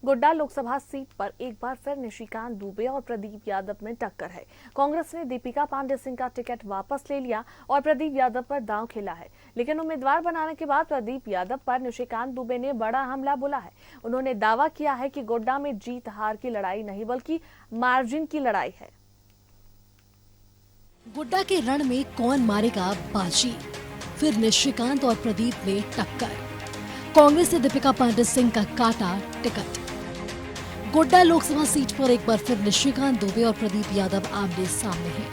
Godda Lok Sabha seat पर एक बार फिर निशिकांत दुबे और प्रदीप यादव में टक्कर है। कांग्रेस ने दीपिका पांडे सिंह का टिकट वापस ले लिया और प्रदीप यादव पर दांव खेला है, लेकिन उम्मीदवार बनाने के बाद प्रदीप यादव पर निशिकांत दुबे ने बड़ा हमला बोला है। उन्होंने दावा किया है कि गोड्डा में जीत हार की लड़ाई नहीं बल्कि मार्जिन की लड़ाई है। गोड्डा के रण में कौन मारेगा बाजी, फिर निशिकांत और प्रदीप में टक्कर। कांग्रेस ने दीपिका पांडे सिंह का काटा टिकट। गोड्डा लोकसभा सीट पर एक बार फिर निशिकांत दुबे और प्रदीप यादव आमने सामने हैं।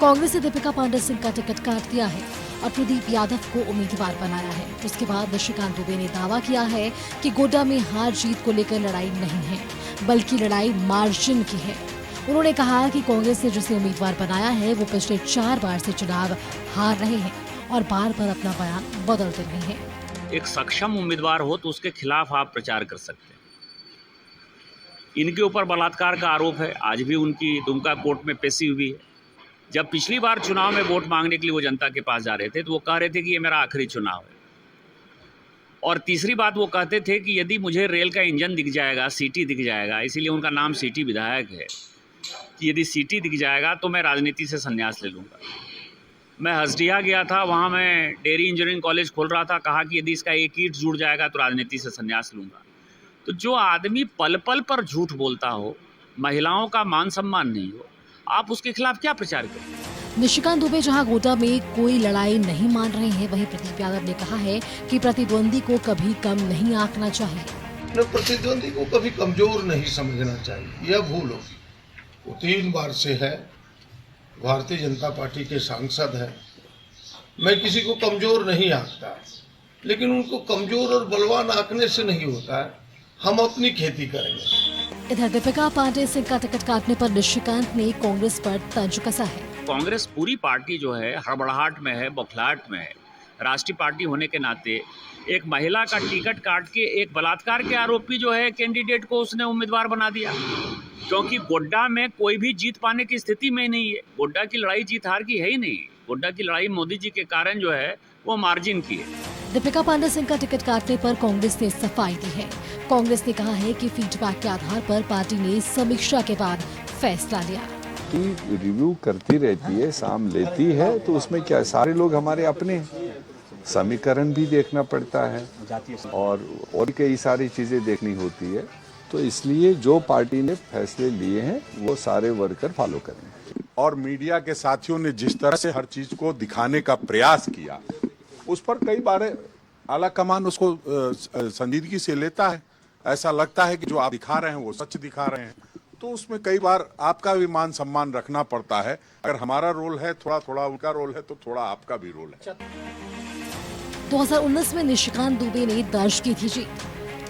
कांग्रेस ने दीपिका पांडे सिंह का टिकट काट दिया है और प्रदीप यादव को उम्मीदवार बनाया है। उसके बाद निशिकांत दुबे ने दावा किया है कि गोड्डा में हार जीत को लेकर लड़ाई नहीं है, बल्कि लड़ाई मार्जिन की है। उन्होंने कहा कि कांग्रेस ने जिसे उम्मीदवार बनाया है वो पिछले 4 बार से चुनाव हार रहे हैं और बार बार अपना बयान बदलते रहे हैं। एक सक्षम उम्मीदवार हो तो उसके खिलाफ आप प्रचार कर सकते हैं। इनके ऊपर बलात्कार का आरोप है, आज भी उनकी दुमका कोर्ट में पेशी हुई है। जब पिछली बार चुनाव में वोट मांगने के लिए वो जनता के पास जा रहे थे तो वो कह रहे थे कि ये मेरा आखिरी चुनाव है। और तीसरी बात वो कहते थे कि यदि मुझे रेल का इंजन दिख जाएगा, सीटी दिख जाएगा, इसीलिए उनका नाम सीटी विधायक है, कि यदि सीटी दिख जाएगा तो मैं राजनीति से संन्यास ले लूँगा। मैं हसडिया गया था, वहाँ मैं डेयरी इंजीनियरिंग कॉलेज खोल रहा था, कहा कि यदि इसका एक ईंट जुड़ जाएगा तो राजनीति से संन्यास लूँगा। तो जो आदमी पल पल पर झूठ बोलता हो, महिलाओं का मान सम्मान नहीं हो, आप उसके खिलाफ क्या प्रचार करें? निशिकांत दुबे जहां गोड्डा में कोई लड़ाई नहीं मान रहे हैं, वहीं प्रदीप यादव ने कहा है कि प्रतिद्वंदी को कभी कम नहीं आंकना चाहिए। प्रतिद्वंदी को कभी कमजोर नहीं समझना चाहिए, यह भूल होगी। वो 3 बार से है, भारतीय जनता पार्टी के सांसद हैं। मैं किसी को कमजोर नहीं आंकता, लेकिन उनको कमजोर और बलवान आंकने से नहीं होता है। हम अपनी खेती करेंगे। इधर दीपिका पांडे सिंह का टिकट काटने पर निशिकांत ने कांग्रेस पर तंज कसा है। कांग्रेस पूरी पार्टी जो है हड़बड़ाहट में है, बौखलाहट में है। राष्ट्रीय पार्टी होने के नाते एक महिला का टिकट काट के एक बलात्कार के आरोपी जो है कैंडिडेट को उसने उम्मीदवार बना दिया, क्योंकि गोड्डा में कोई भी जीत पाने की स्थिति में नहीं है। गोड्डा की लड़ाई जीत हार की है ही नहीं। गोड्डा की लड़ाई मोदी जी के कारण जो है वो मार्जिन की है। दीपिका पांडे सिंह का टिकट काटने पर कांग्रेस ने सफाई दी है। कांग्रेस ने कहा है कि फीडबैक के आधार पर पार्टी ने समीक्षा के बाद फैसला लिया। रिव्यू करती रहती है, साम लेती है, तो उसमें क्या, सारे लोग हमारे अपने, समीकरण भी देखना पड़ता है और कई सारी चीजें देखनी होती है। तो इसलिए जो पार्टी ने फैसले लिए हैं वो सारे वर्कर फॉलो करें। और मीडिया के साथियों ने जिस तरह से हर चीज को दिखाने का प्रयास किया, उस पर कई बार आला कमान उसको संजीदगी से लेता है। ऐसा लगता है कि जो आप दिखा रहे हैं वो सच दिखा रहे हैं, तो उसमें कई बार आपका भी मान सम्मान रखना पड़ता है। अगर हमारा रोल है थोड़ा थोड़ा, उनका रोल है तो थोड़ा आपका भी रोल है। 2019 में निशिकांत दुबे ने दर्ज की थी जीत।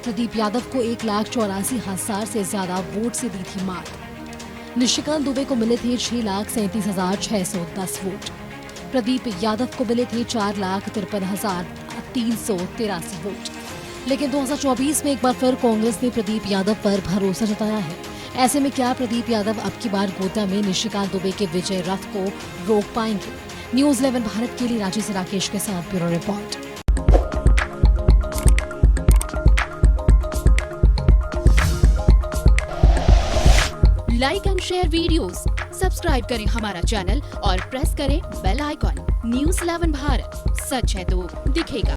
प्रदीप यादव को 1,84,000 से ज्यादा वोट से दी थी मात। निशिकांत दुबे को मिले थे 6,37,610 वोट। प्रदीप यादव को मिले थे 4,53,383 वोट। लेकिन 2024 में एक बार फिर कांग्रेस ने प्रदीप यादव पर भरोसा जताया है। ऐसे में क्या प्रदीप यादव अब की बार गोड्डा में निशिकांत दुबे के विजय रथ को रोक पाएंगे? न्यूज़ 11 भारत के लिए रांची से राकेश के साथ bureau report. Like and share videos, subscribe करें हमारा चैनल और प्रेस करें बेल आइकॉन। न्यूज़ 11 भारत, सच है तो दिखेगा।